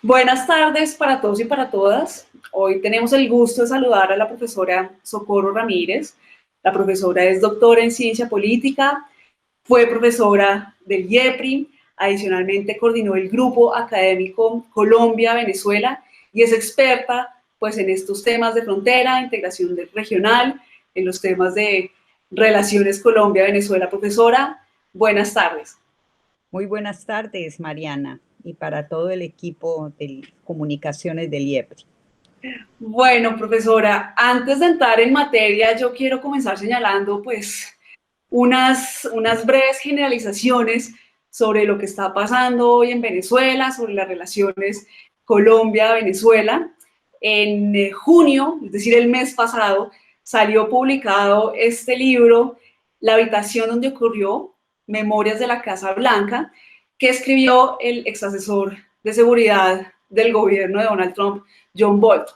Buenas tardes para todos y para todas. Hoy tenemos el gusto de saludar a la profesora Socorro Ramírez. La profesora es doctora en ciencia política, fue profesora del IEPRI, adicionalmente coordinó el grupo académico Colombia-Venezuela y es experta pues, en estos temas de frontera, integración regional, en los temas de relaciones Colombia-Venezuela. Profesora, buenas tardes. Muy buenas tardes, Mariana, y para todo el equipo de comunicaciones del IEPRI. Bueno, profesora, antes de entrar en materia, yo quiero comenzar señalando, pues, unas breves generalizaciones sobre lo que está pasando hoy en Venezuela, sobre las relaciones Colombia-Venezuela. En junio, es decir, el mes pasado, salió publicado este libro, La habitación donde ocurrió, Memorias de la Casa Blanca, que escribió el ex asesor de seguridad del gobierno de Donald Trump, John Bolton.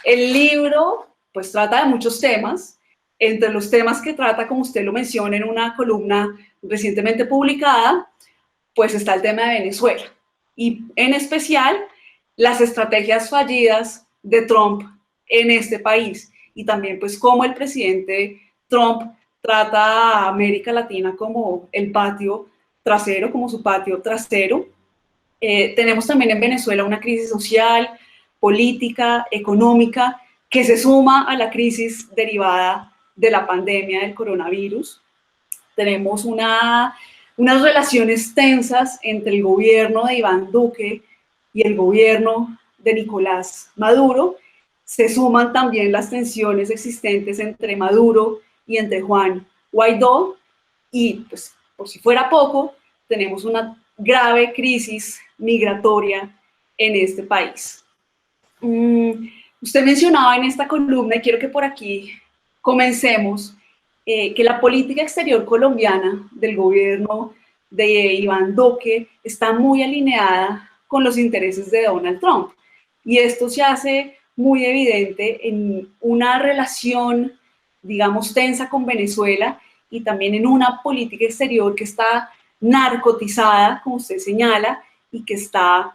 El libro, pues, trata de muchos temas. Entre los temas que trata, como usted lo menciona en una columna recientemente publicada, pues está el tema de Venezuela. Y en especial, las estrategias fallidas de Trump en este país. Y también, pues, cómo el presidente Trump trata a América Latina como el patio trasero, como su patio trasero. Tenemos también en Venezuela una crisis social, política, económica, que se suma a la crisis derivada de la pandemia del coronavirus. Tenemos unas relaciones tensas entre el gobierno de Iván Duque y el gobierno de Nicolás Maduro. Se suman también las tensiones existentes entre Maduro y entre Juan Guaidó. Y, pues, por si fuera poco, tenemos una grave crisis migratoria en este país. Usted mencionaba en esta columna, y quiero que por aquí comencemos, que la política exterior colombiana del gobierno de Iván Duque está muy alineada con los intereses de Donald Trump. Y esto se hace muy evidente en una relación, digamos, tensa con Venezuela y también en una política exterior que está narcotizada, como usted señala, y que está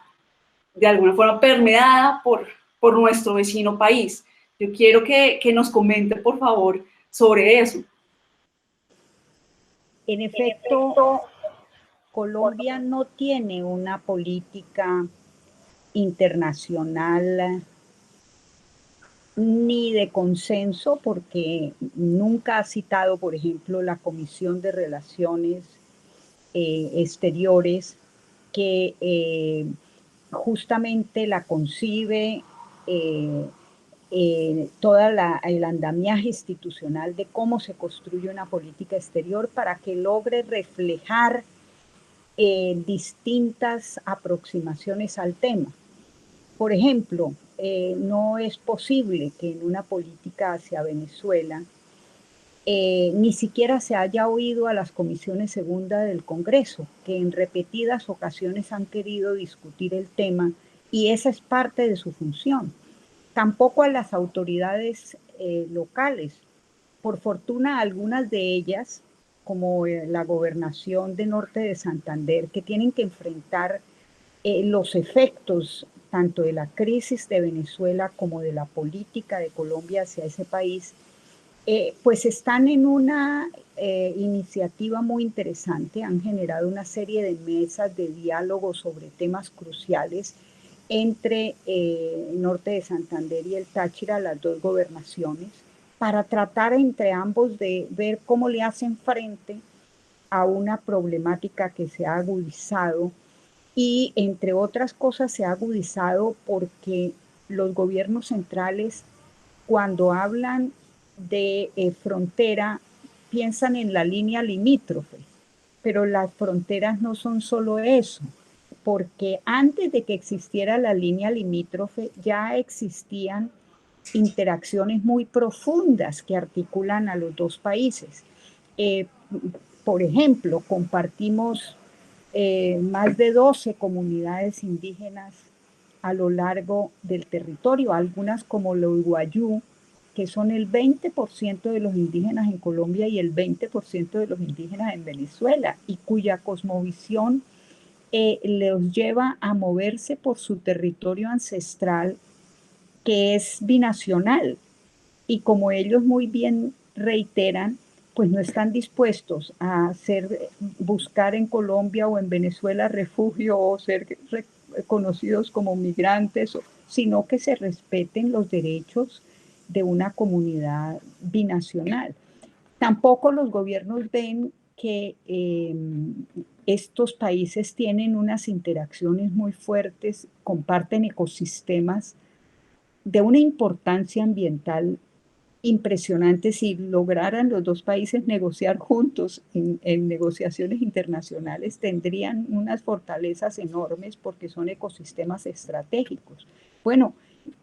de alguna forma permeada por nuestro vecino país. Yo quiero que nos comente, por favor, sobre eso. En efecto, Colombia no tiene una política internacional ni de consenso, porque nunca ha citado, por ejemplo, la Comisión de Relaciones Exteriores, que justamente la concibe toda el andamiaje institucional de cómo se construye una política exterior para que logre reflejar distintas aproximaciones al tema. Por ejemplo, no es posible que en una política hacia Venezuela ni siquiera se haya oído a las comisiones segunda del Congreso, que en repetidas ocasiones han querido discutir el tema, y esa es parte de su función. Tampoco a las autoridades locales. Por fortuna, algunas de ellas, como la gobernación de Norte de Santander, que tienen que enfrentar los efectos tanto de la crisis de Venezuela como de la política de Colombia hacia ese país, pues están en una iniciativa muy interesante. Han generado una serie de mesas de diálogo sobre temas cruciales entre Norte de Santander y el Táchira, las dos gobernaciones, para tratar entre ambos de ver cómo le hacen frente a una problemática que se ha agudizado, y entre otras cosas se ha agudizado porque los gobiernos centrales, cuando hablan de frontera, piensan en la línea limítrofe, pero las fronteras no son solo eso, porque antes de que existiera la línea limítrofe ya existían interacciones muy profundas que articulan a los dos países. Por ejemplo, compartimos más de 12 comunidades indígenas a lo largo del territorio, algunas como los Guayú, que son el 20% de los indígenas en Colombia y el 20% de los indígenas en Venezuela, y cuya cosmovisión los lleva a moverse por su territorio ancestral, que es binacional. Y como ellos muy bien reiteran, pues no están dispuestos a buscar en Colombia o en Venezuela refugio o ser reconocidos como migrantes, sino que se respeten los derechos de una comunidad binacional. Tampoco los gobiernos ven que estos países tienen unas interacciones muy fuertes, comparten ecosistemas de una importancia ambiental impresionante. Si lograran los dos países negociar juntos en negociaciones internacionales, tendrían unas fortalezas enormes porque son ecosistemas estratégicos. Bueno,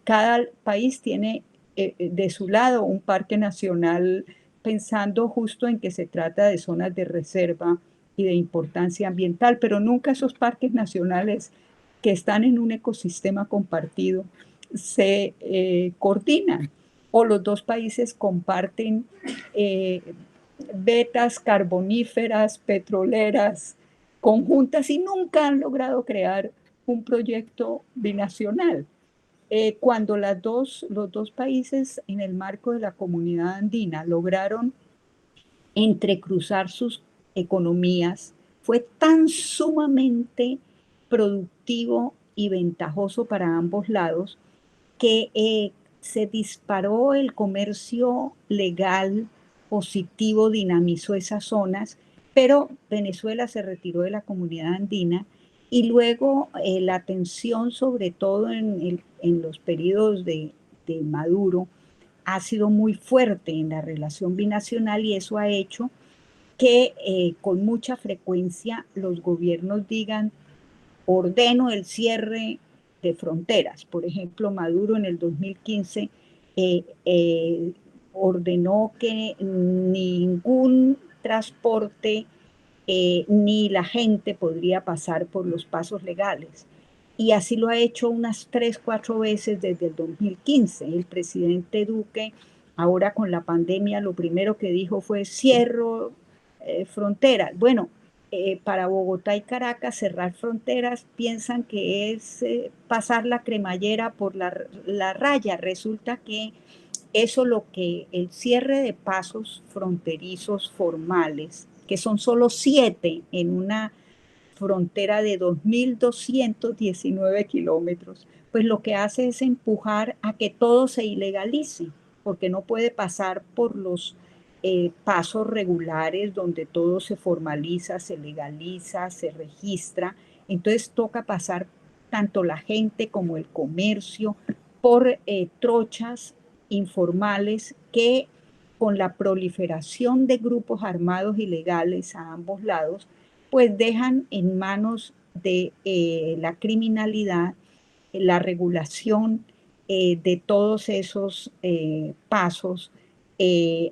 cada país tiene de su lado un parque nacional, pensando justo en que se trata de zonas de reserva y de importancia ambiental, pero nunca esos parques nacionales que están en un ecosistema compartido se coordinan, o los dos países comparten eh, vetas carboníferas, petroleras, conjuntas, y nunca han logrado crear un proyecto binacional. Cuando los dos países en el marco de la comunidad andina lograron entrecruzar sus economías, fue tan sumamente productivo y ventajoso para ambos lados que se disparó el comercio legal positivo, dinamizó esas zonas, pero Venezuela se retiró de la comunidad andina y luego la tensión, sobre todo en los periodos de Maduro, ha sido muy fuerte en la relación binacional, y eso ha hecho que con mucha frecuencia los gobiernos digan: ordeno el cierre de fronteras. Por ejemplo, Maduro en el 2015 eh, eh, ordenó que ningún transporte ni la gente podría pasar por los pasos legales. Y así lo ha hecho unas 3, 4 veces desde el 2015. El presidente Duque, ahora con la pandemia, lo primero que dijo fue: cierro fronteras. Bueno, para Bogotá y Caracas, cerrar fronteras piensan que es pasar la cremallera por la raya. Resulta que eso, lo que el cierre de pasos fronterizos formales, que son solo 7 en una frontera de 2.219 kilómetros, pues lo que hace es empujar a que todo se ilegalice, porque no puede pasar por los pasos regulares donde todo se formaliza, se legaliza, se registra. Entonces toca pasar tanto la gente como el comercio por trochas informales que, con la proliferación de grupos armados ilegales a ambos lados, pues dejan en manos de la criminalidad la regulación de todos esos pasos,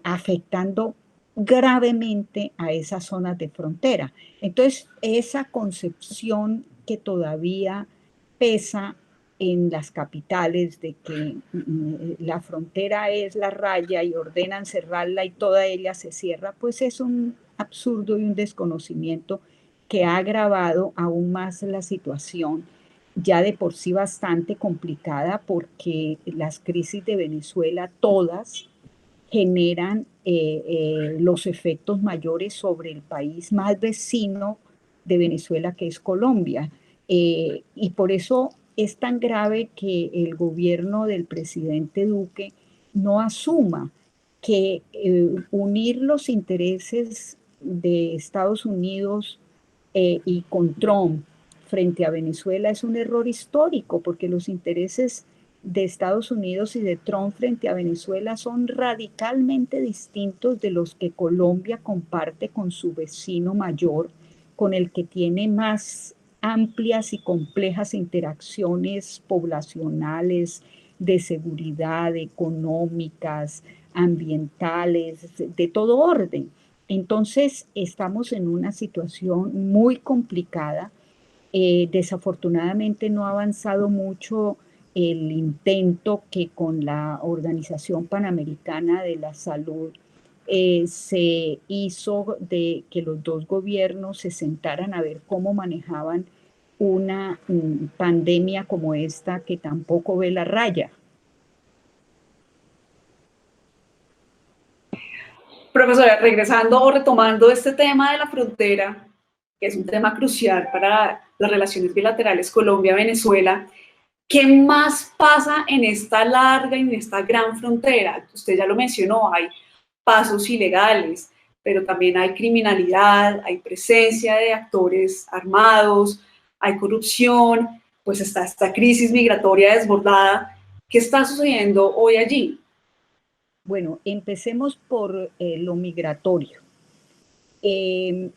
afectando gravemente a esas zonas de frontera. Entonces, esa concepción que todavía pesa en las capitales de que la frontera es la raya y ordenan cerrarla y toda ella se cierra, pues es un absurdo y un desconocimiento que ha agravado aún más la situación, ya de por sí bastante complicada, porque las crisis de Venezuela todas generan los efectos mayores sobre el país más vecino de Venezuela, que es Colombia. Y por eso es tan grave que el gobierno del presidente Duque no asuma que unir los intereses de Estados Unidos y con Trump frente a Venezuela es un error histórico, porque los intereses de Estados Unidos y de Trump frente a Venezuela son radicalmente distintos de los que Colombia comparte con su vecino mayor, con el que tiene más amplias y complejas interacciones poblacionales, de seguridad, económicas, ambientales, de todo orden. Entonces, estamos en una situación muy complicada. Desafortunadamente no ha avanzado mucho el intento que con la Organización Panamericana de la Salud se hizo, de que los dos gobiernos se sentaran a ver cómo manejaban una pandemia como esta que tampoco ve la raya. Profesora, regresando o retomando este tema de la frontera, que es un tema crucial para las relaciones bilaterales Colombia-Venezuela, ¿qué más pasa en esta larga y en esta gran frontera? Usted ya lo mencionó, hay pasos ilegales, pero también hay criminalidad, hay presencia de actores armados, hay corrupción, pues está esta crisis migratoria desbordada. ¿Qué está sucediendo hoy allí? Bueno, empecemos por lo migratorio. Tiene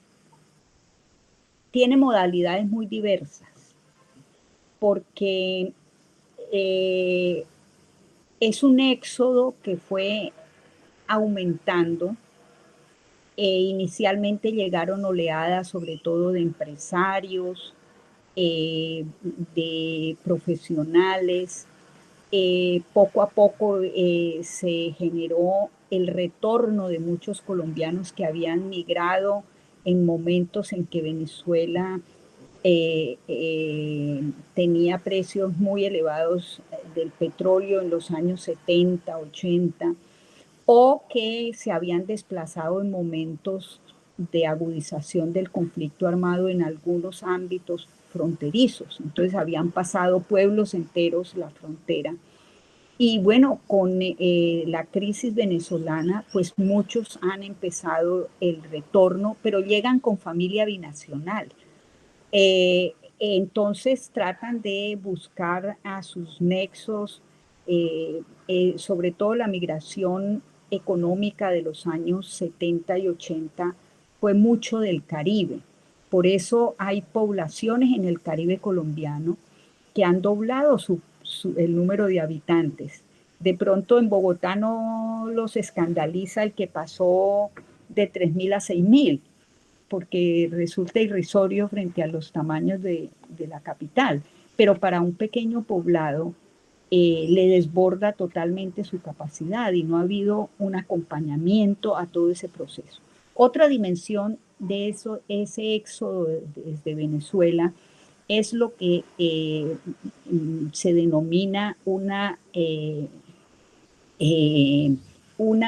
modalidades muy diversas, porque es un éxodo que fue aumentando. Inicialmente llegaron oleadas, sobre todo de empresarios, de profesionales. Poco a poco se generó el retorno de muchos colombianos que habían migrado en momentos en que Venezuela tenía precios muy elevados del petróleo en los años 70, 80, o que se habían desplazado en momentos de agudización del conflicto armado en algunos ámbitos fronterizos. Entonces habían pasado pueblos enteros la frontera. Y bueno, con la crisis venezolana, pues muchos han empezado el retorno, pero llegan con familia binacional. Entonces tratan de buscar a sus nexos, sobre todo la migración económica de los años 70 y 80 fue mucho del Caribe. Por eso hay poblaciones en el Caribe colombiano que han doblado el número de habitantes. De pronto en Bogotá no los escandaliza el que pasó de 3.000 a 6.000, porque resulta irrisorio frente a los tamaños de la capital, pero para un pequeño poblado le desborda totalmente su capacidad y no ha habido un acompañamiento a todo ese proceso. Otra dimensión de eso, ese éxodo desde Venezuela, es lo que se denomina una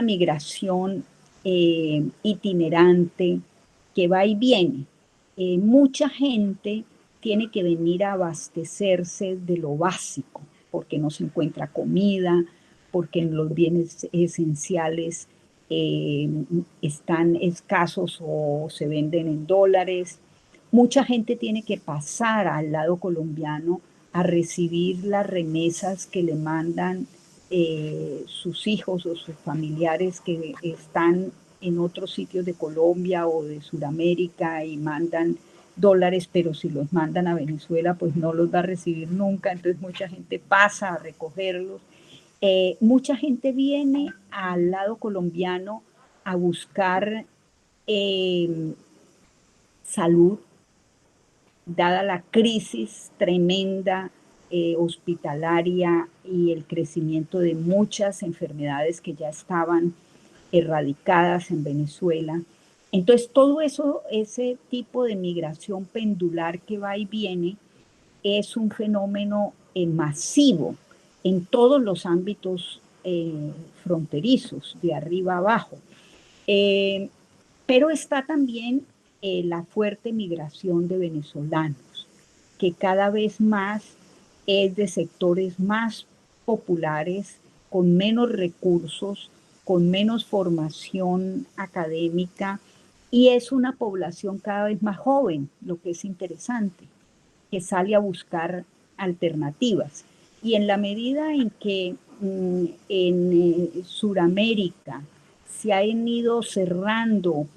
migración itinerante que va y viene. Mucha gente tiene que venir a abastecerse de lo básico, porque no se encuentra comida, porque los bienes esenciales están escasos o se venden en dólares. Mucha gente tiene que pasar al lado colombiano a recibir las remesas que le mandan sus hijos o sus familiares que están en otros sitios de Colombia o de Sudamérica y mandan dólares, pero si los mandan a Venezuela, pues no los va a recibir nunca. Entonces mucha gente pasa a recogerlos. Mucha gente viene al lado colombiano a buscar salud, dada la crisis tremenda hospitalaria y el crecimiento de muchas enfermedades que ya estaban erradicadas en Venezuela. Entonces, todo eso, ese tipo de migración pendular que va y viene, es un fenómeno masivo en todos los ámbitos fronterizos, de arriba a abajo. Pero está también la fuerte migración de venezolanos, que cada vez más es de sectores más populares, con menos recursos, con menos formación académica, y es una población cada vez más joven, lo que es interesante, que sale a buscar alternativas. Y en la medida en que en Sudamérica se han ido cerrando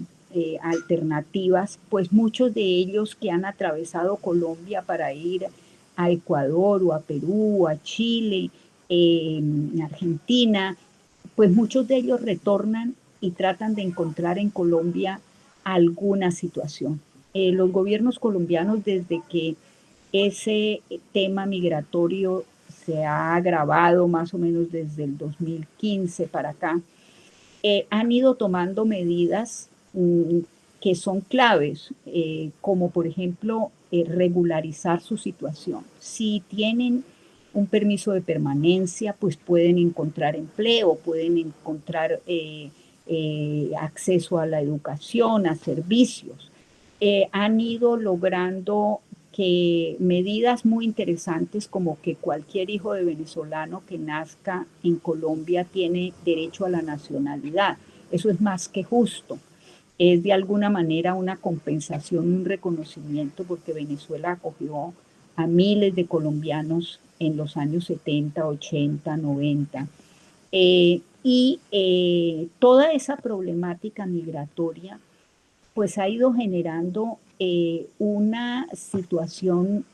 alternativas, pues muchos de ellos que han atravesado Colombia para ir a Ecuador o a Perú o a Chile, Argentina, pues muchos de ellos retornan y tratan de encontrar en Colombia alguna situación. Los gobiernos colombianos, desde que ese tema migratorio se ha agravado más o menos desde el 2015 para acá, han ido tomando medidas que son claves, como por ejemplo regularizar su situación. Si tienen un permiso de permanencia, pues pueden encontrar empleo, pueden encontrar acceso a la educación, a servicios. Han ido logrando que medidas muy interesantes como que cualquier hijo de venezolano que nazca en Colombia tiene derecho a la nacionalidad. Eso es más que justo. Es de alguna manera una compensación, un reconocimiento, porque Venezuela acogió a miles de colombianos en los años 70, 80, 90. Toda esa problemática migratoria pues ha ido generando una situación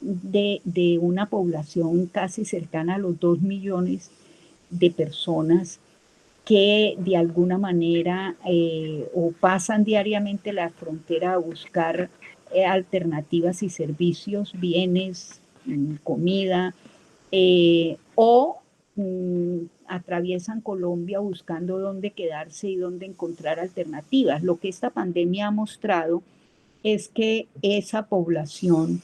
de una población casi cercana a los 2 millones de personas que de alguna manera o pasan diariamente la frontera a buscar alternativas y servicios, bienes, comida, o atraviesan Colombia buscando dónde quedarse y dónde encontrar alternativas. Lo que esta pandemia ha mostrado es que esa población,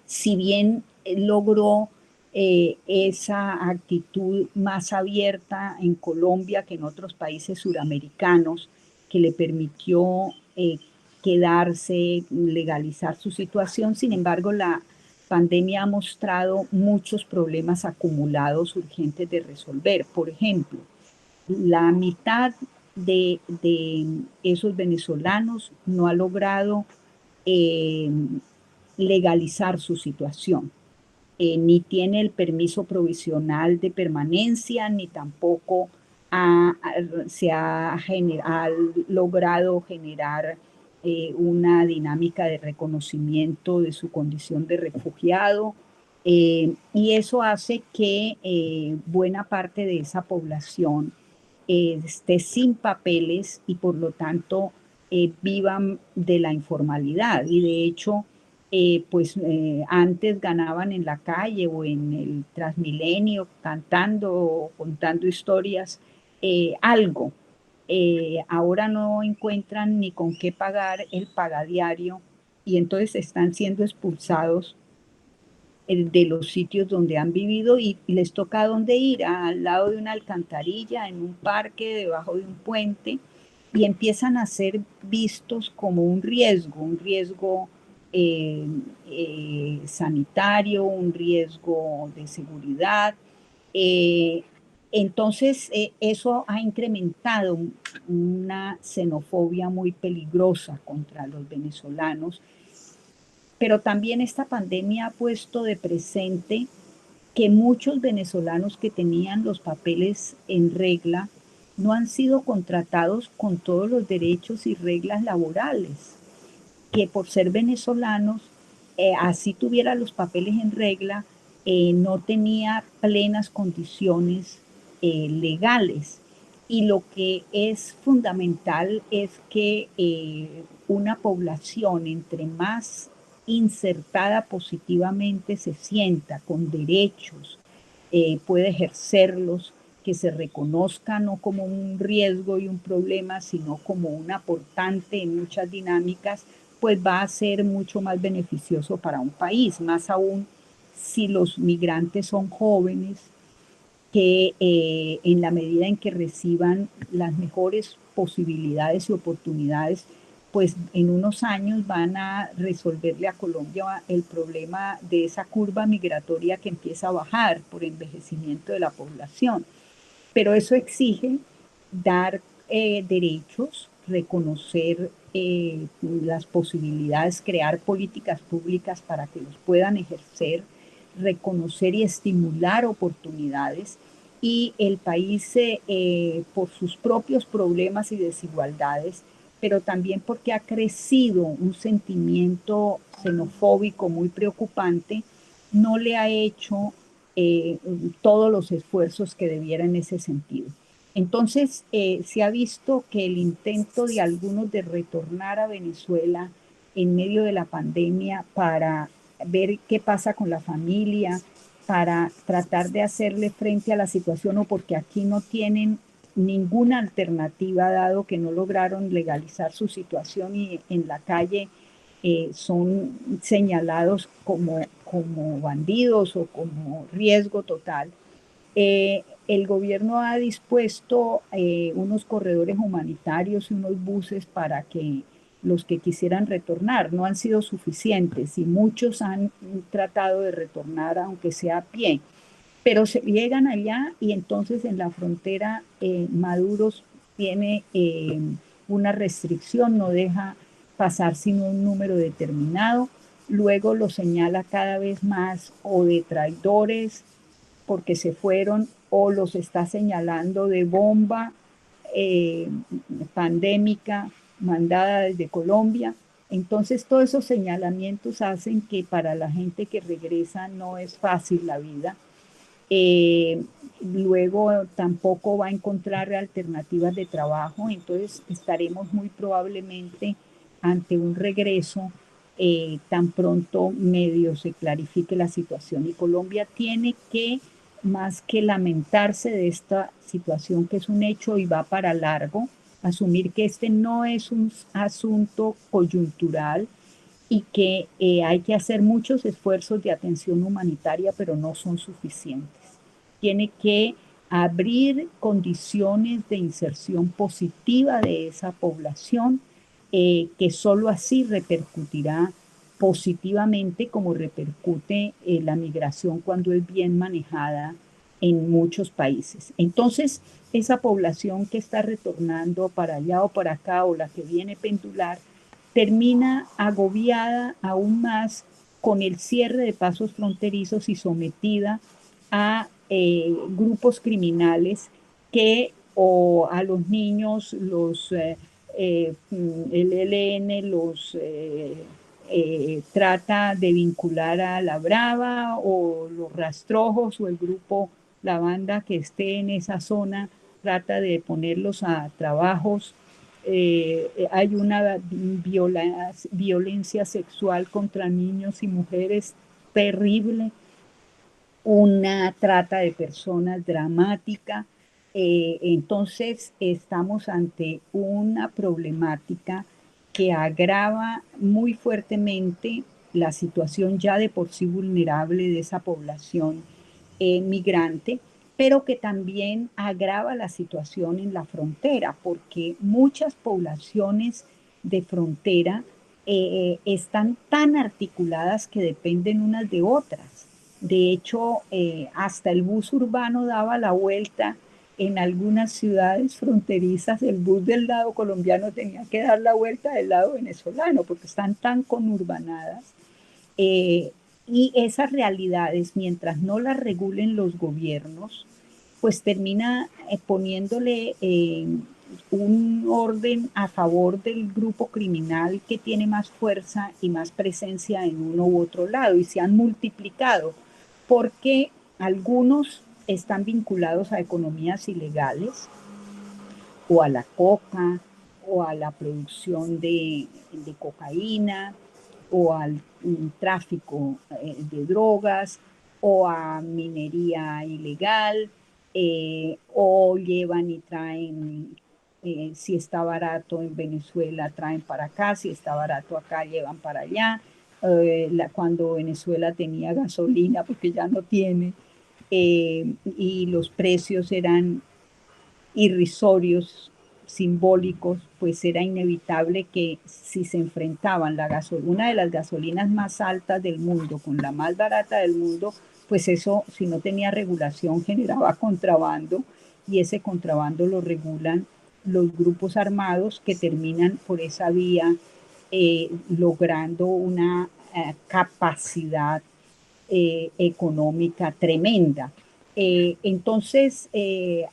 si bien logró esa actitud más abierta en Colombia que en otros países suramericanos, que le permitió quedarse, legalizar su situación. Sin embargo, la pandemia ha mostrado muchos problemas acumulados urgentes de resolver. Por ejemplo, la mitad de esos venezolanos no ha logrado eh, legalizar su situación. Ni tiene el permiso provisional de permanencia, ni tampoco ha logrado generar una dinámica de reconocimiento de su condición de refugiado. Y eso hace que buena parte de esa población esté sin papeles y por lo tanto vivan de la informalidad. Y de hecho, antes ganaban en la calle o en el Transmilenio cantando o contando historias algo. Ahora no encuentran ni con qué pagar el pagadiario y entonces están siendo expulsados de los sitios donde han vivido y les toca a dónde ir, al lado de una alcantarilla, en un parque, debajo de un puente, y empiezan a ser vistos como un riesgo eh, sanitario, un riesgo de seguridad. Eh, eso ha incrementado una xenofobia muy peligrosa contra los venezolanos, pero también esta pandemia ha puesto de presente que muchos venezolanos que tenían los papeles en regla no han sido contratados con todos los derechos y reglas laborales, que por ser venezolanos, así tuviera los papeles en regla, no tenía plenas condiciones legales. Y lo que es fundamental es que una población entre más insertada positivamente se sienta con derechos, puede ejercerlos, que se reconozca no como un riesgo y un problema, sino como un aportante en muchas dinámicas, pues va a ser mucho más beneficioso para un país, más aún si los migrantes son jóvenes, que en la medida en que reciban las mejores posibilidades y oportunidades, pues en unos años van a resolverle a Colombia el problema de esa curva migratoria que empieza a bajar por envejecimiento de la población. Pero eso exige dar derechos, reconocer las posibilidades, crear políticas públicas para que los puedan ejercer, reconocer y estimular oportunidades. Y el país, por sus propios problemas y desigualdades, pero también porque ha crecido un sentimiento xenofóbico muy preocupante, no le ha hecho eh, todos los esfuerzos que debiera en ese sentido. Entonces, se ha visto que el intento de algunos de retornar a Venezuela en medio de la pandemia para ver qué pasa con la familia, para tratar de hacerle frente a la situación o porque aquí no tienen ninguna alternativa, dado que no lograron legalizar su situación y en la calle son señalados como bandidos o como riesgo total. El gobierno ha dispuesto unos corredores humanitarios y unos buses para que los que quisieran retornar no han sido suficientes y muchos han tratado de retornar aunque sea a pie, pero se llegan allá y entonces en la frontera Maduro tiene una restricción, no deja pasar sino un número determinado, luego lo señala cada vez más o de traidores porque se fueron o los está señalando de bomba eh, pandémica mandada desde Colombia. Entonces, todos esos señalamientos hacen que para la gente que regresa no es fácil la vida. Eh, Luego tampoco va a encontrar alternativas de trabajo, entonces estaremos muy probablemente ante un regreso tan pronto medio se clarifique la situación. Y Colombia tiene que, más que lamentarse de esta situación que es un hecho y va para largo, asumir que este no es un asunto coyuntural y que hay que hacer muchos esfuerzos de atención humanitaria, pero no son suficientes. Tiene que abrir condiciones de inserción positiva de esa población, que solo así repercutirá positivamente como repercute la migración cuando es bien manejada en muchos países. Entonces, esa población que está retornando para allá o para acá o la que viene pendular, termina agobiada aún más con el cierre de pasos fronterizos y sometida a grupos criminales que o a los niños, el ELN trata de vincular a la Brava o los rastrojos o el grupo, la banda que esté en esa zona, trata de ponerlos a trabajos. Hay una violencia sexual contra niños y mujeres terrible, una trata de personas dramática. Entonces estamos ante una problemática que agrava muy fuertemente la situación ya de por sí vulnerable de esa población migrante, pero que también agrava la situación en la frontera, porque muchas poblaciones de frontera están tan articuladas que dependen unas de otras. De hecho, hasta el bus urbano daba la vuelta en algunas ciudades fronterizas. El bus del lado colombiano tenía que dar la vuelta del lado venezolano porque están tan conurbanadas. Eh, y esas realidades, mientras no las regulen los gobiernos, pues termina poniéndole un orden a favor del grupo criminal que tiene más fuerza y más presencia en uno u otro lado y se han multiplicado porque algunos están vinculados a economías ilegales o a la coca o a la producción de cocaína o al tráfico de drogas o a minería ilegal, o llevan y traen, si está barato en Venezuela, traen para acá, si está barato acá, llevan para allá. Cuando Venezuela tenía gasolina, porque ya no tiene, y los precios eran irrisorios, simbólicos, pues era inevitable que si se enfrentaban una de las gasolinas más altas del mundo con la más barata del mundo, pues eso, si no tenía regulación, generaba contrabando y ese contrabando lo regulan los grupos armados que terminan por esa vía logrando una capacidad económica tremenda. Entonces,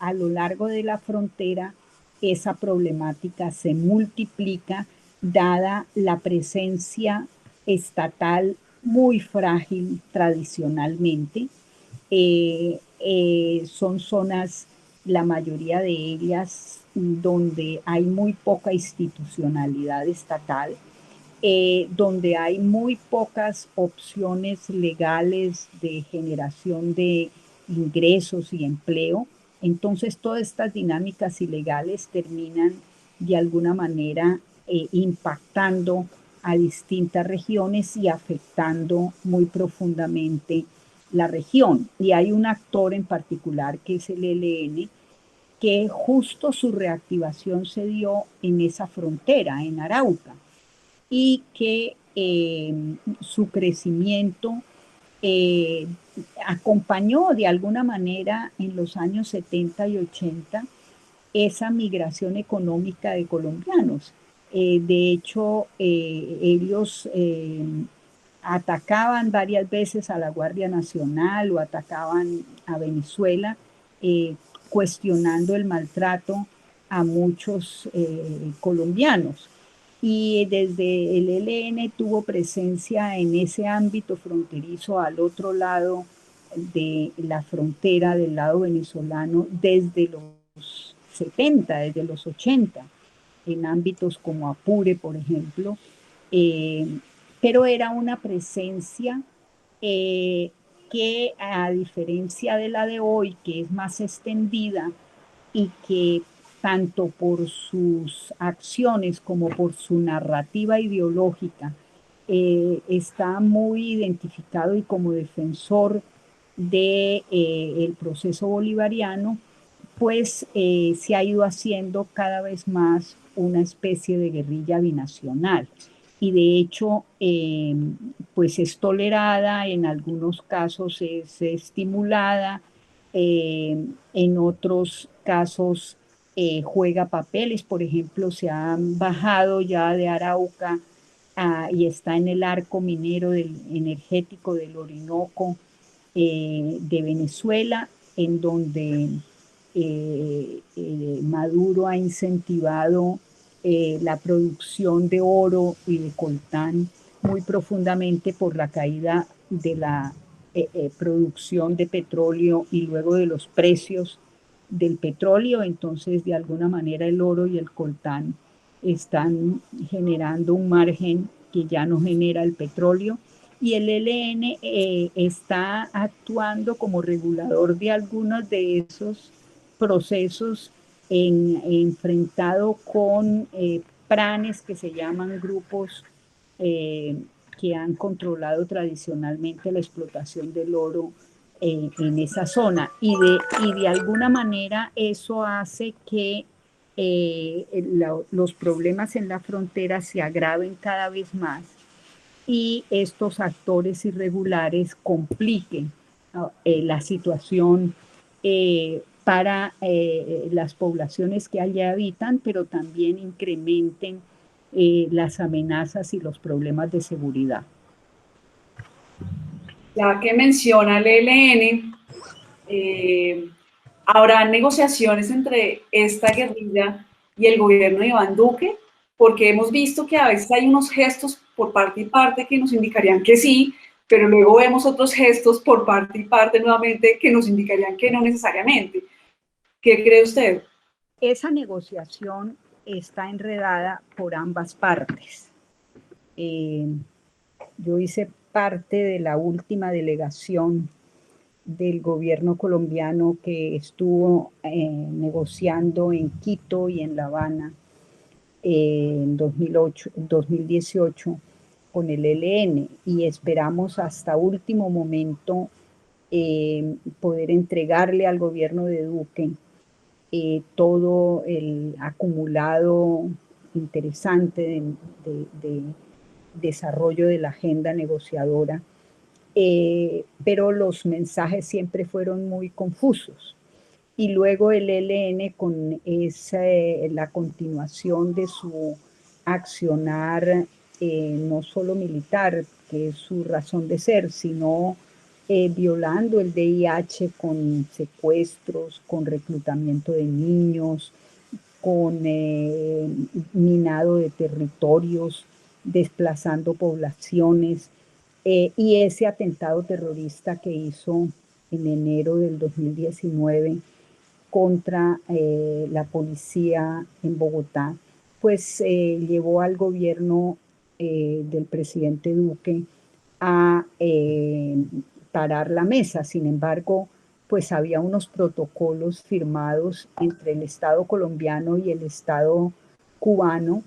a lo largo de la frontera, esa problemática se multiplica dada la presencia estatal muy frágil tradicionalmente. Son zonas, la mayoría de ellas, donde hay muy poca institucionalidad estatal, donde hay muy pocas opciones legales de generación de ingresos y empleo. Entonces todas estas dinámicas ilegales terminan de alguna manera impactando a distintas regiones y afectando muy profundamente la región. Y hay un actor en particular que es el ELN, que justo su reactivación se dio en esa frontera, en Arauca, y que su crecimiento eh, acompañó de alguna manera en los años 70 y 80 esa migración económica de colombianos. De hecho, ellos atacaban varias veces a la Guardia Nacional o atacaban a Venezuela, cuestionando el maltrato a muchos colombianos. Y desde el ELN tuvo presencia en ese ámbito fronterizo al otro lado de la frontera del lado venezolano desde los 70, desde los 80, en ámbitos como Apure, por ejemplo, eh, pero era una presencia eh, que a diferencia de la de hoy, que es más extendida y que tanto por sus acciones como por su narrativa ideológica está muy identificado y como defensor de el proceso bolivariano, pues se ha ido haciendo cada vez más una especie de guerrilla binacional. Y de hecho, pues es tolerada, en algunos casos es estimulada, en otros casos juega papeles. Por ejemplo, se han bajado ya de Arauca y está en el arco minero energético del Orinoco de Venezuela, en donde Maduro ha incentivado la producción de oro y de coltán muy profundamente por la caída de la producción de petróleo y luego de los precios del petróleo. Entonces, de alguna manera, el oro y el coltán están generando un margen que ya no genera el petróleo, y el ELN está actuando como regulador de algunos de esos procesos enfrentado con pranes que se llaman grupos eh, que han controlado tradicionalmente la explotación del oro en esa zona. Y de alguna manera eso hace que los problemas en la frontera se agraven cada vez más y estos actores irregulares compliquen la situación para las poblaciones que allá habitan, pero también incrementen las amenazas y los problemas de seguridad. Ya que menciona el ELN, ¿habrá negociaciones entre esta guerrilla y el gobierno de Iván Duque? Porque hemos visto que a veces hay unos gestos por parte y parte que nos indicarían que sí, pero luego vemos otros gestos por parte y parte nuevamente que nos indicarían que no necesariamente. ¿Qué cree usted? Esa negociación está enredada por ambas partes. Yo hice parte de la última delegación del gobierno colombiano que estuvo negociando en Quito y en La Habana en 2018 con el ELN, y esperamos hasta último momento poder entregarle al gobierno de Duque todo el acumulado interesante de desarrollo de la agenda negociadora, pero los mensajes siempre fueron muy confusos. Y luego el ELN, con la continuación de su accionar, no solo militar, que es su razón de ser, sino violando el VIH con secuestros, con reclutamiento de niños, con minado de territorios, desplazando poblaciones, y ese atentado terrorista que hizo en enero del 2019 contra la policía en Bogotá, pues llevó al gobierno del presidente Duque a parar la mesa. Sin embargo, pues había unos protocolos firmados entre el Estado colombiano y el Estado cubano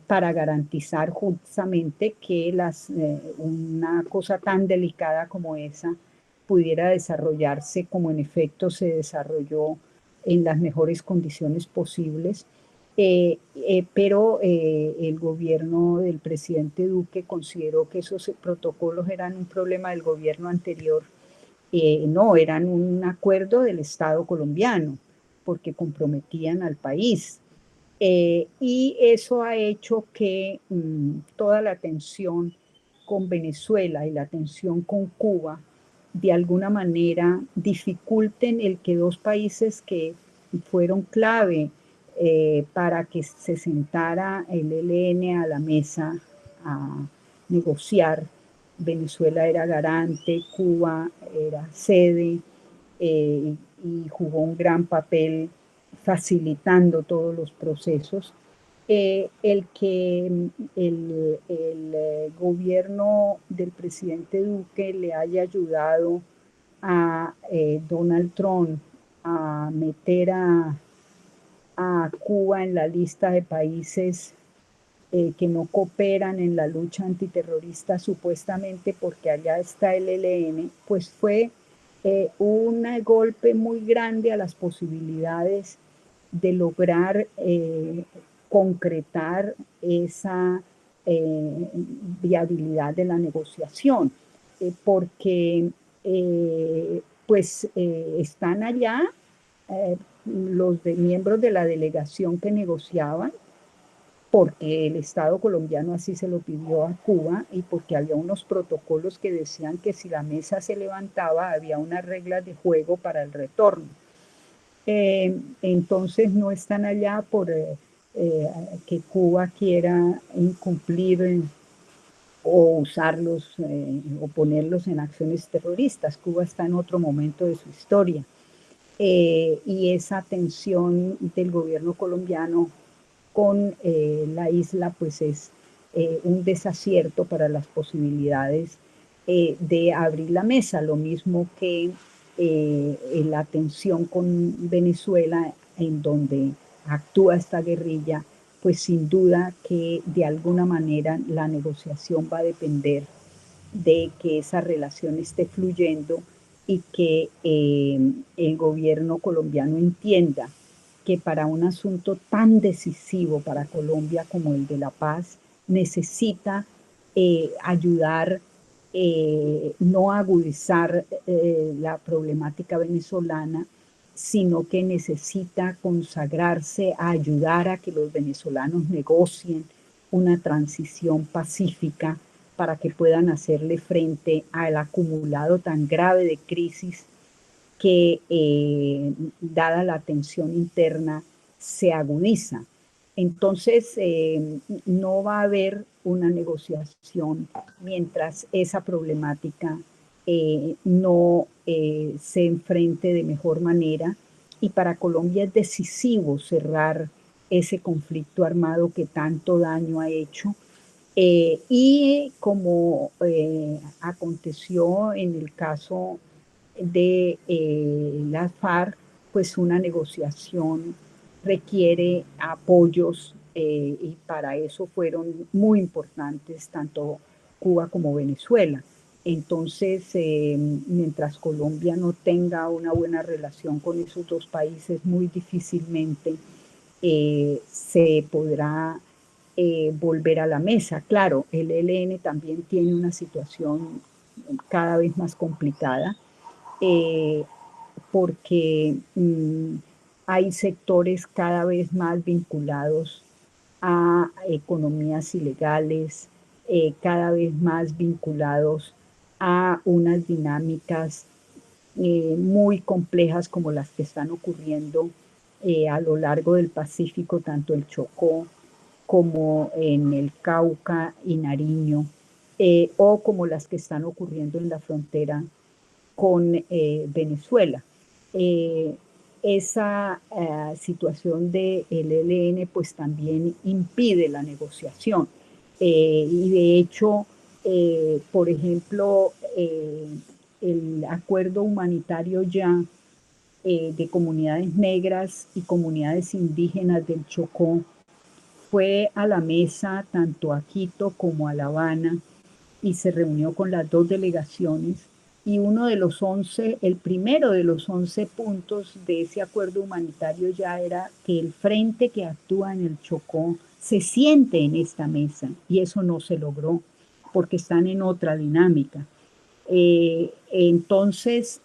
para garantizar justamente que una cosa tan delicada como esa pudiera desarrollarse como en efecto se desarrolló en las mejores condiciones posibles. Pero el gobierno del presidente Duque consideró que esos protocolos eran un problema del gobierno anterior. No, eran un acuerdo del Estado colombiano, porque comprometían al país. Y eso ha hecho que toda la tensión con Venezuela y la tensión con Cuba de alguna manera dificulten el que dos países que fueron clave para que se sentara el ELN a la mesa a negociar. Venezuela era garante, Cuba era sede y jugó un gran papel facilitando todos los procesos. El que el gobierno del presidente Duque le haya ayudado a Donald Trump a meter a Cuba en la lista de países que no cooperan en la lucha antiterrorista supuestamente porque allá está el ELN, pues fue un golpe muy grande a las posibilidades de lograr concretar esa viabilidad de la negociación, porque pues están allá los miembros de la delegación que negociaban, porque el Estado colombiano así se lo pidió a Cuba y porque había unos protocolos que decían que si la mesa se levantaba había unas reglas de juego para el retorno. Entonces no están allá por que Cuba quiera incumplir o usarlos o ponerlos en acciones terroristas. Cuba está en otro momento de su historia. Y esa tensión del gobierno colombiano con la isla pues es un desacierto para las posibilidades de abrir la mesa, lo mismo que la tensión con Venezuela en donde actúa esta guerrilla, pues sin duda que de alguna manera la negociación va a depender de que esa relación esté fluyendo y que el gobierno colombiano entienda que para un asunto tan decisivo para Colombia como el de la paz, necesita ayudar, no agudizar la problemática venezolana, sino que necesita consagrarse a ayudar a que los venezolanos negocien una transición pacífica para que puedan hacerle frente al acumulado tan grave de crisis que, dada la tensión interna, se agudiza. Entonces, no va a haber una negociación mientras esa problemática no se enfrente de mejor manera. Y para Colombia es decisivo cerrar ese conflicto armado que tanto daño ha hecho. Y como aconteció en el caso de las FARC, pues una negociación requiere apoyos y para eso fueron muy importantes tanto Cuba como Venezuela. Entonces, mientras Colombia no tenga una buena relación con esos dos países, muy difícilmente se podrá volver a la mesa. Claro, el ELN también tiene una situación cada vez más complicada eh, porque hay sectores cada vez más vinculados a economías ilegales, cada vez más vinculados a unas dinámicas muy complejas como las que están ocurriendo a lo largo del Pacífico, tanto el Chocó como en el Cauca y Nariño, o como las que están ocurriendo en la frontera con Venezuela. Esa situación del ELN pues también impide la negociación y de hecho, por ejemplo, el acuerdo humanitario ya de comunidades negras y comunidades indígenas del Chocó fue a la mesa tanto a Quito como a La Habana y se reunió con las dos delegaciones y uno de los 11, el primero de los 11 puntos de ese acuerdo humanitario ya era que el frente que actúa en el Chocó se siente en esta mesa y eso no se logró porque están en otra dinámica. Entonces,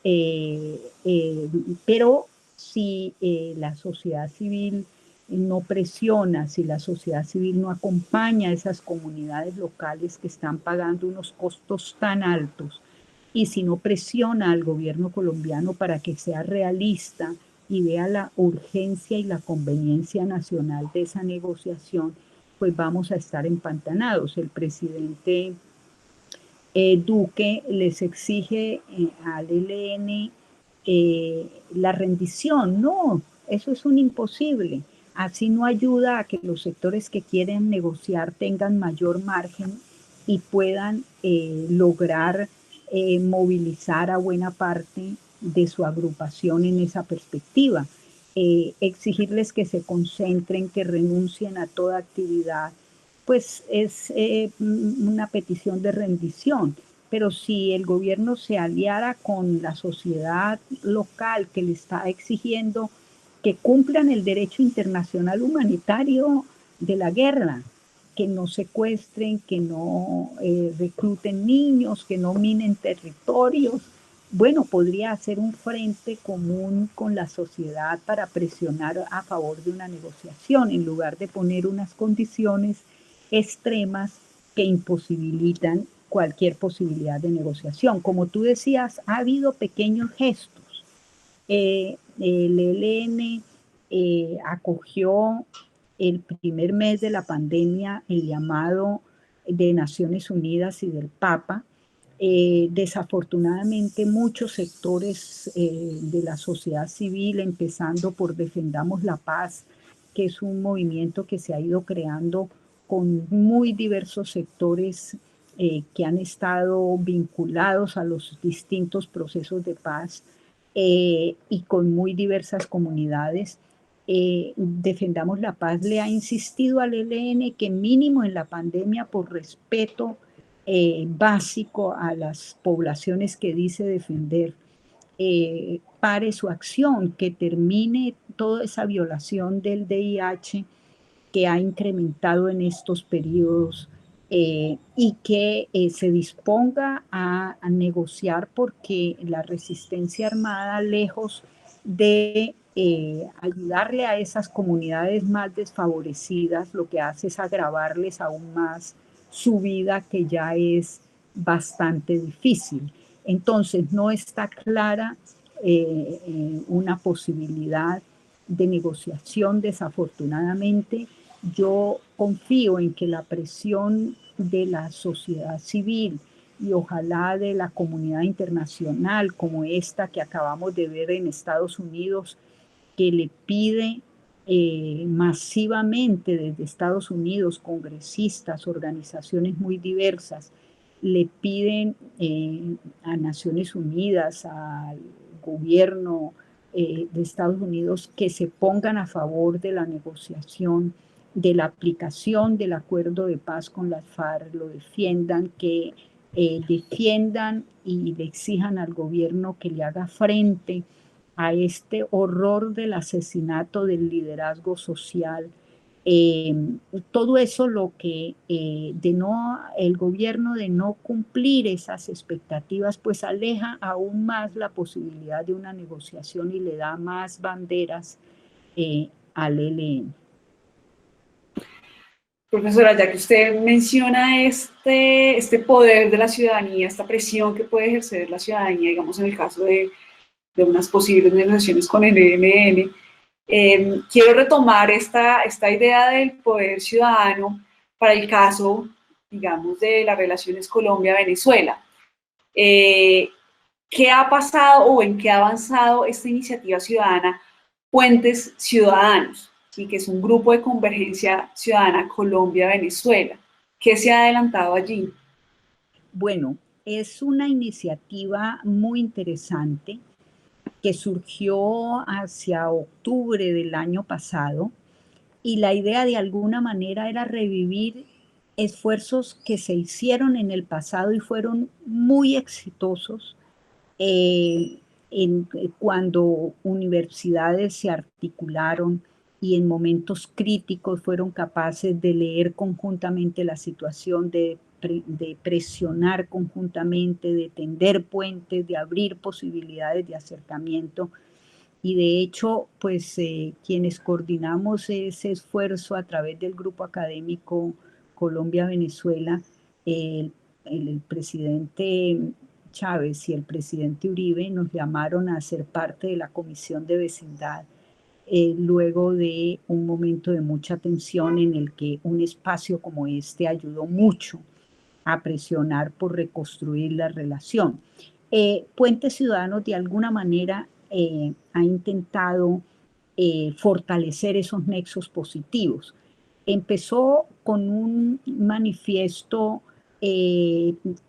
pero si la sociedad civil no presiona, si la sociedad civil no acompaña a esas comunidades locales que están pagando unos costos tan altos, y si no presiona al gobierno colombiano para que sea realista y vea la urgencia y la conveniencia nacional de esa negociación, pues vamos a estar empantanados. El presidente Duque les exige al ELN la rendición. No, eso es un imposible. Así no ayuda a que los sectores que quieren negociar tengan mayor margen y puedan lograr movilizar a buena parte de su agrupación en esa perspectiva. Exigirles que se concentren, que renuncien a toda actividad, pues es una petición de rendición. Pero si el gobierno se aliara con la sociedad local que le está exigiendo que cumplan el derecho internacional humanitario de la guerra, que no secuestren, que no recluten niños, que no minen territorios, bueno, podría hacer un frente común con la sociedad para presionar a favor de una negociación, en lugar de poner unas condiciones extremas que imposibilitan cualquier posibilidad de negociación. Como tú decías, ha habido pequeños gestos. El ELN acogió el primer mes de la pandemia el llamado de Naciones Unidas y del Papa. Desafortunadamente muchos sectores de la sociedad civil, empezando por Defendamos la Paz, que es un movimiento que se ha ido creando con muy diversos sectores que han estado vinculados a los distintos procesos de paz y con muy diversas comunidades. Defendamos la Paz le ha insistido al ELN que mínimo en la pandemia, por respeto básico a las poblaciones que dice defender, pare su acción, que termine toda esa violación del VIH que ha incrementado en estos periodos y que se disponga a negociar porque la resistencia armada, lejos de ayudarle a esas comunidades más desfavorecidas, lo que hace es agravarles aún más su vida, que ya es bastante difícil. Entonces, no está clara una posibilidad de negociación, desafortunadamente. Yo confío en que la presión de la sociedad civil y ojalá de la comunidad internacional, como esta que acabamos de ver en Estados Unidos, que le pide masivamente desde Estados Unidos, congresistas, organizaciones muy diversas, le piden a Naciones Unidas, al gobierno de Estados Unidos, que se pongan a favor de la negociación, de la aplicación del acuerdo de paz con las FARC, lo defiendan, que defiendan y le exijan al gobierno que le haga frente a este horror del asesinato del liderazgo social. Eh, Todo eso lo que el gobierno de no cumplir esas expectativas, pues aleja aún más la posibilidad de una negociación y le da más banderas al ELN. Profesora, ya que usted menciona este poder de la ciudadanía, esta presión que puede ejercer la ciudadanía, digamos en el caso de unas posibles negociaciones con el ELN, quiero retomar esta idea del poder ciudadano para el caso, digamos, de las relaciones Colombia-Venezuela. ¿Qué ha pasado o en qué ha avanzado esta iniciativa ciudadana Puentes Ciudadanos, ¿sí? Que es un grupo de convergencia ciudadana Colombia-Venezuela? ¿Qué se ha adelantado allí? Bueno, es una iniciativa muy interesante que surgió hacia octubre del año pasado y la idea de alguna manera era revivir esfuerzos que se hicieron en el pasado y fueron muy exitosos eh, cuando universidades se articularon y en momentos críticos fueron capaces de leer conjuntamente la situación, de presionar conjuntamente, de tender puentes, de abrir posibilidades de acercamiento. Y de hecho, pues quienes coordinamos ese esfuerzo a través del grupo académico Colombia-Venezuela, el, el presidente Chávez y el presidente Uribe nos llamaron a ser parte de la comisión de vecindad, luego de un momento de mucha tensión en el que un espacio como este ayudó mucho a presionar por reconstruir la relación. Puentes Ciudadanos de alguna manera ha intentado fortalecer esos nexos positivos. Empezó con un manifiesto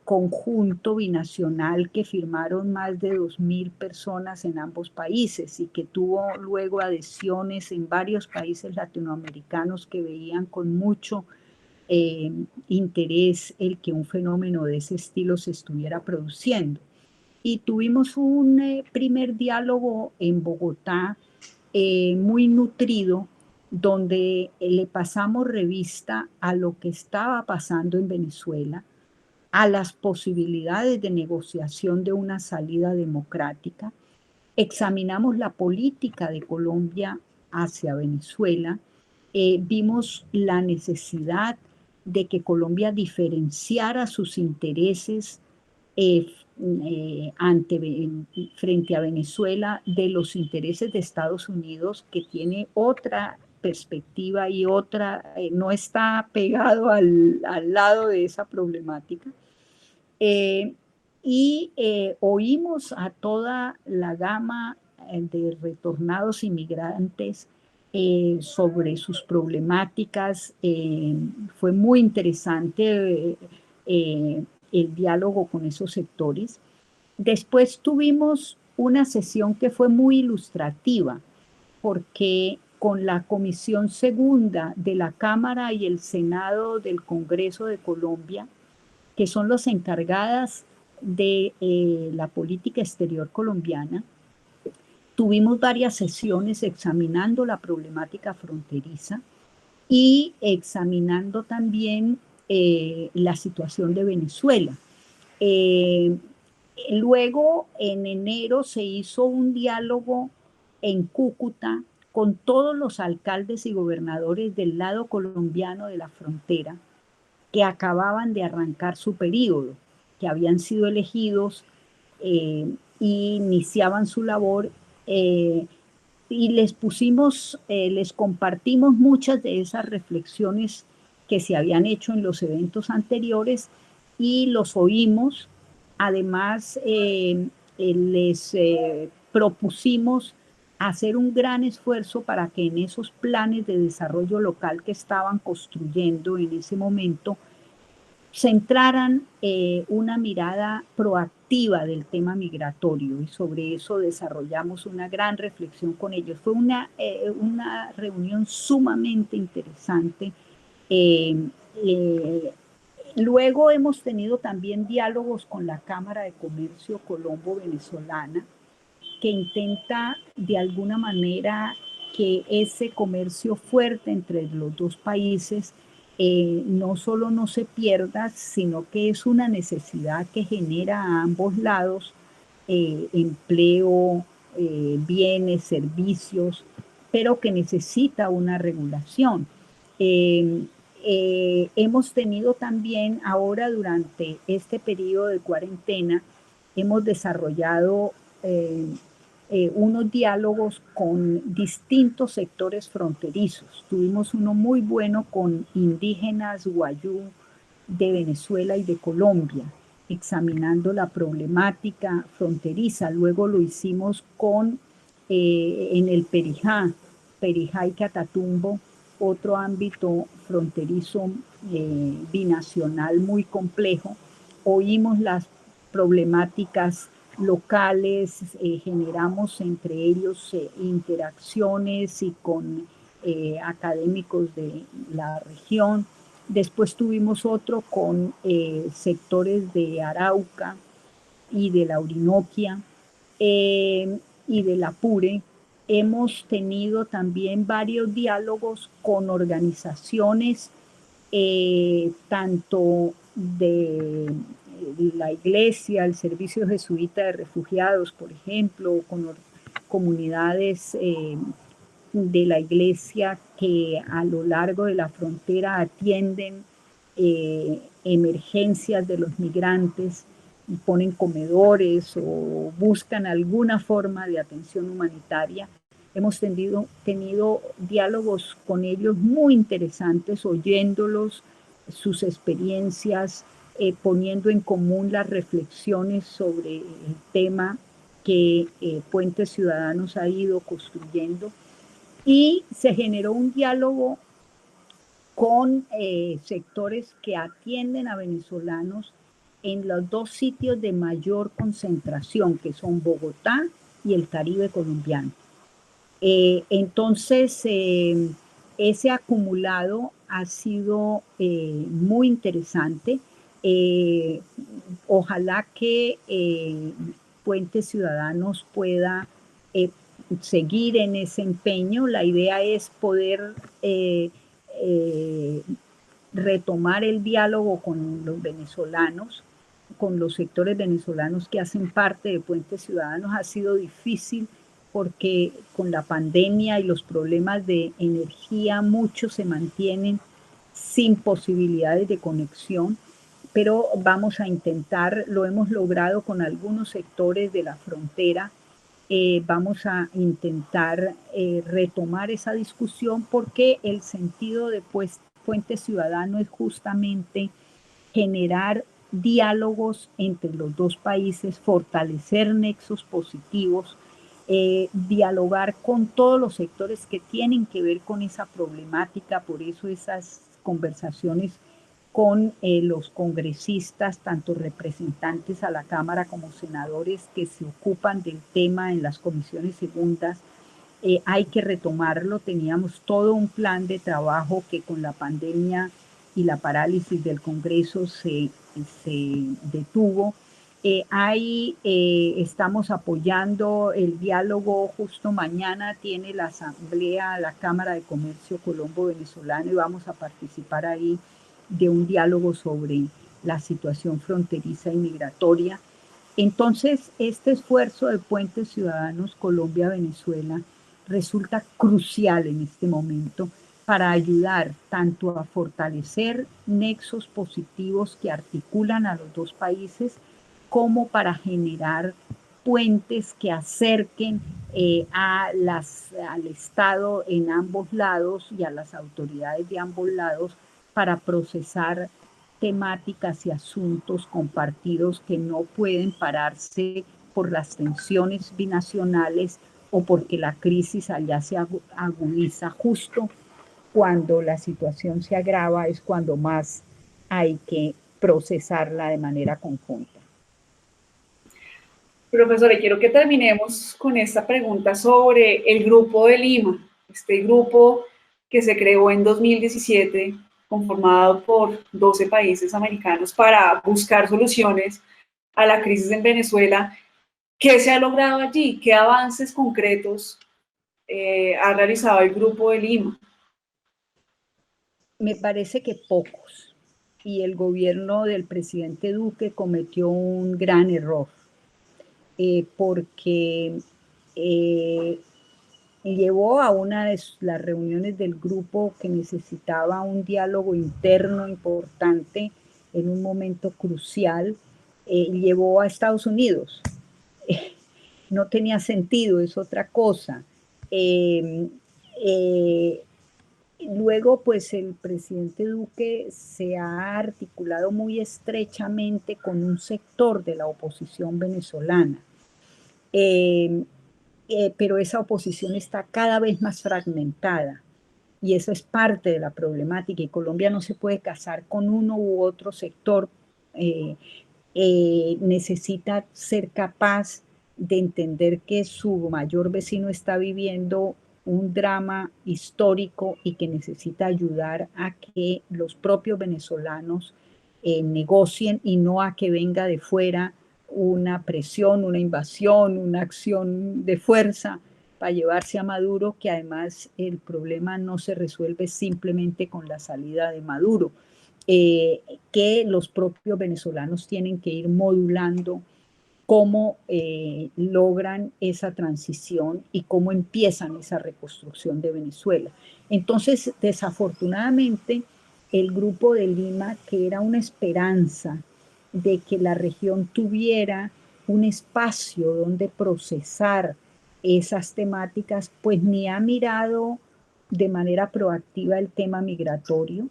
conjunto binacional que firmaron más de 2.000 personas en ambos países y que tuvo luego adhesiones en varios países latinoamericanos que veían con mucho interés el que un fenómeno de ese estilo se estuviera produciendo. Y tuvimos un primer diálogo en Bogotá muy nutrido, donde le pasamos revista a lo que estaba pasando en Venezuela, a las posibilidades de negociación de una salida democrática. Examinamos la política de Colombia hacia Venezuela, vimos la necesidad de que Colombia diferenciara sus intereses eh, frente a Venezuela de los intereses de Estados Unidos, que tiene otra perspectiva y otra, no está pegado al lado de esa problemática. Eh, Oímos a toda la gama de retornados inmigrantes sobre sus problemáticas. Fue muy interesante el diálogo con esos sectores. Después tuvimos una sesión que fue muy ilustrativa, porque con la Comisión Segunda de la Cámara y el Senado del Congreso de Colombia, que son los encargadas de la política exterior colombiana, tuvimos varias sesiones examinando la problemática fronteriza y examinando también la situación de Venezuela. Luego, en enero, se hizo un diálogo en Cúcuta con todos los alcaldes y gobernadores del lado colombiano de la frontera que acababan de arrancar su periodo, que habían sido elegidos y iniciaban su labor, y les compartimos muchas de esas reflexiones que se habían hecho en los eventos anteriores y los oímos. Además, les propusimos hacer un gran esfuerzo para que en esos planes de desarrollo local que estaban construyendo en ese momento centraran una mirada proactiva del tema migratorio, y sobre eso desarrollamos una gran reflexión con ellos. Fue una reunión sumamente interesante. Eh, eh, Luego hemos tenido también diálogos con la Cámara de Comercio Colombo-Venezolana, que intenta de alguna manera que ese comercio fuerte entre los dos países no solo no se pierda, sino que es una necesidad que genera a ambos lados empleo, bienes, servicios, pero que necesita una regulación. Hemos tenido también ahora durante este periodo de cuarentena, hemos desarrollado unos diálogos con distintos sectores fronterizos. Tuvimos uno muy bueno con indígenas guayú de Venezuela y de Colombia, examinando la problemática fronteriza. Luego lo hicimos en el Perijá y Catatumbo, otro ámbito fronterizo binacional muy complejo. Oímos las problemáticas locales, generamos entre ellos interacciones y con académicos de la región. Después tuvimos otro con sectores de Arauca y de la Orinoquia y del Apure. Hemos tenido también varios diálogos con organizaciones, tanto de la iglesia, el Servicio Jesuita de Refugiados, por ejemplo, con comunidades de la iglesia que a lo largo de la frontera atienden emergencias de los migrantes y ponen comedores o buscan alguna forma de atención humanitaria. Hemos tenido diálogos con ellos muy interesantes, oyéndolos, sus experiencias, poniendo en común las reflexiones sobre el tema que Puentes Ciudadanos ha ido construyendo. Y se generó un diálogo con sectores que atienden a venezolanos en los dos sitios de mayor concentración, que son Bogotá y el Caribe colombiano. Entonces, ese acumulado ha sido muy interesante. Ojalá que Puentes Ciudadanos pueda seguir en ese empeño. La idea es poder retomar el diálogo con los venezolanos, con los sectores venezolanos que hacen parte de Puentes Ciudadanos. Ha sido difícil porque con la pandemia y los problemas de energía muchos se mantienen sin posibilidades de conexión, pero vamos a intentar, lo hemos logrado con algunos sectores de la frontera. Vamos a intentar retomar esa discusión porque el sentido de Puente Ciudadano es justamente generar diálogos entre los dos países, fortalecer nexos positivos, dialogar con todos los sectores que tienen que ver con esa problemática. Por eso esas conversaciones con los congresistas, tanto representantes a la Cámara como senadores que se ocupan del tema en las comisiones segundas, hay que retomarlo. Teníamos todo un plan de trabajo que con la pandemia y la parálisis del Congreso se detuvo. Ahí estamos apoyando el diálogo. Justo mañana tiene la asamblea, la Cámara de Comercio Colombo-Venezolano, y vamos a participar ahí de un diálogo sobre la situación fronteriza y migratoria. Entonces, este esfuerzo de Puentes Ciudadanos Colombia-Venezuela resulta crucial en este momento para ayudar tanto a fortalecer nexos positivos que articulan a los dos países, como para generar puentes que acerquen al Estado en ambos lados y a las autoridades de ambos lados para procesar temáticas y asuntos compartidos que no pueden pararse por las tensiones binacionales o porque la crisis allá se agudiza. Justo cuando la situación se agrava es cuando más hay que procesarla de manera conjunta. Profesora, quiero que terminemos con esta pregunta sobre el Grupo de Lima, este grupo que se creó en 2017, conformado por 12 países americanos para buscar soluciones a la crisis en Venezuela. ¿Qué se ha logrado allí? ¿Qué avances concretos ha realizado el Grupo de Lima? Me parece que pocos. Y el gobierno del presidente Duque cometió un gran error, porque llevó a una de las reuniones del grupo que necesitaba un diálogo interno importante en un momento crucial, llevó a Estados Unidos. No tenía sentido, es otra cosa. Luego, pues el presidente Duque se ha articulado muy estrechamente con un sector de la oposición venezolana. Pero esa oposición está cada vez más fragmentada y eso es parte de la problemática, y Colombia no se puede casar con uno u otro sector. necesita ser capaz de entender que su mayor vecino está viviendo un drama histórico y que necesita ayudar a que los propios venezolanos negocien y no a que venga de fuera una presión, una invasión, una acción de fuerza para llevarse a Maduro, que además el problema no se resuelve simplemente con la salida de Maduro, que los propios venezolanos tienen que ir modulando cómo logran esa transición y cómo empiezan esa reconstrucción de Venezuela. Entonces, desafortunadamente, el Grupo de Lima, que era una esperanza de que la región tuviera un espacio donde procesar esas temáticas, pues ni ha mirado de manera proactiva el tema migratorio,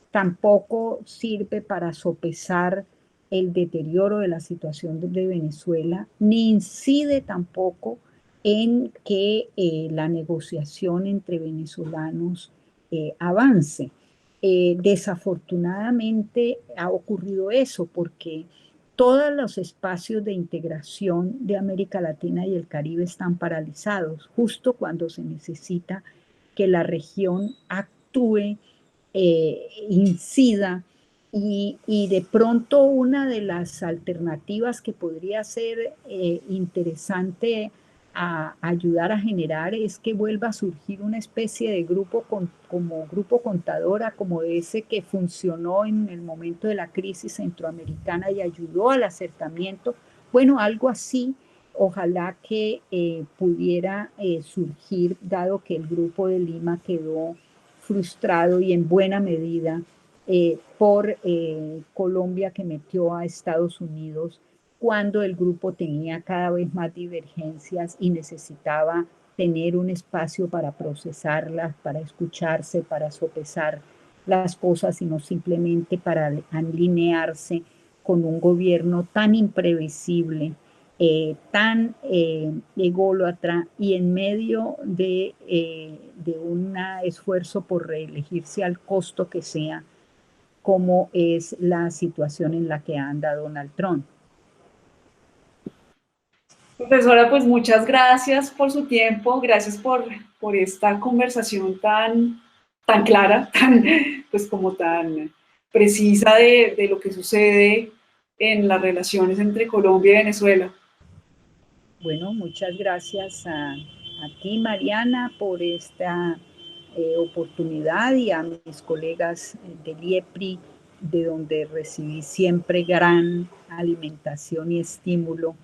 tampoco sirve para sopesar el deterioro de la situación de Venezuela, ni incide tampoco en que la negociación entre venezolanos avance. Desafortunadamente ha ocurrido eso porque todos los espacios de integración de América Latina y el Caribe están paralizados, justo cuando se necesita que la región actúe, incida, y de pronto una de las alternativas que podría ser interesante a ayudar a generar es que vuelva a surgir una especie de grupo como grupo contadora, como ese que funcionó en el momento de la crisis centroamericana y ayudó al acercamiento. Bueno, algo así, ojalá que pudiera surgir, dado que el Grupo de Lima quedó frustrado y en buena medida por Colombia, que metió a Estados Unidos cuando el grupo tenía cada vez más divergencias y necesitaba tener un espacio para procesarlas, para escucharse, para sopesar las cosas y no simplemente para alinearse con un gobierno tan imprevisible, tan ególatra y en medio de un esfuerzo por reelegirse al costo que sea, como es la situación en la que anda Donald Trump. Profesora, pues muchas gracias por su tiempo, gracias por esta conversación tan clara, pues como tan precisa de lo que sucede en las relaciones entre Colombia y Venezuela. Bueno, muchas gracias a ti, Mariana, por esta oportunidad, y a mis colegas del IEPRI, de donde recibí siempre gran alimentación y estímulo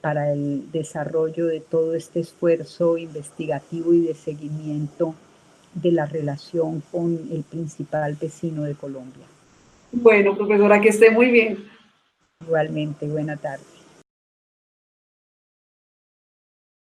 para el desarrollo de todo este esfuerzo investigativo y de seguimiento de la relación con el principal vecino de Colombia. Bueno, profesora, que esté muy bien. Igualmente, buena tarde.